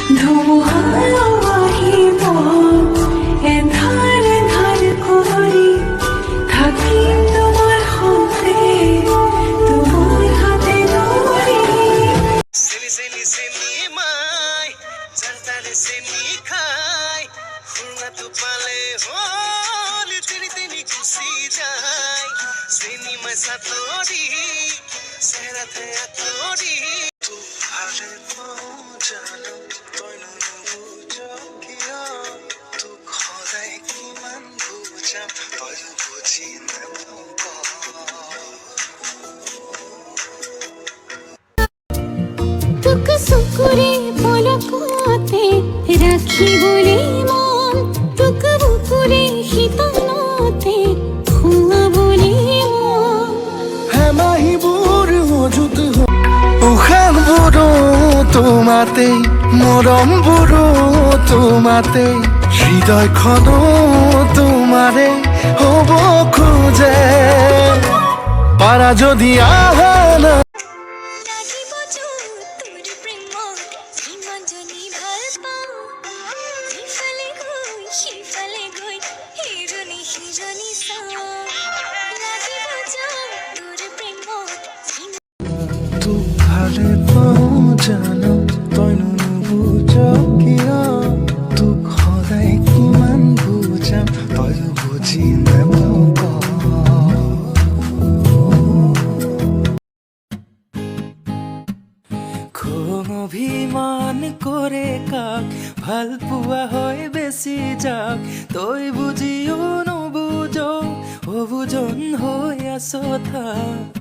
ধুমুহাও আহিব এন্ধাৰ এন্ধাৰ কৰি থাকি তোমাৰ সতে তোমাৰ হাতে ধৰি চেনি চেনি চেনি মাই জানতারে চেনি খাই খুলনাটো পালে হল তিনি তিনি গুচি যায় চেনি মাই সাতরি চেহারাতে আতরি ভালে জানো তই নুবুজ কিয় তোক সদায় কিমান বুজাম তইও বুজি নাপাৱ তোক চকুৰে পলকতে ৰাখিবলৈ মন তোক বুকুৰে শীতলতে খুৱাবলৈ মন হেমাহিবোৰ মজুত উশাহবোৰো তোমাতেই মৰমবোৰো তোমাতেই হৃদয়খনো তোমাৰে হ'ব খোজে পাৰা যদি আহা না লাগিব তোৰ প্ৰেমত ইমান জনী ভাল পাওঁ ইফালে গৈ সিফালে গৈ ইজনী সিজনী চাওঁ লাগিব তোৰ প্ৰেমত তোক ভালে পাওঁ জানো তই নুবুজ কিয় তোক সদায় কিমান বুজাম তইও বুজি নাপাৱ খং অভিমান কৰে কাক ভাল পোৱা হয় বেছি যাক তই বুজিও নুবুজ অবুজন হৈ আছ থাক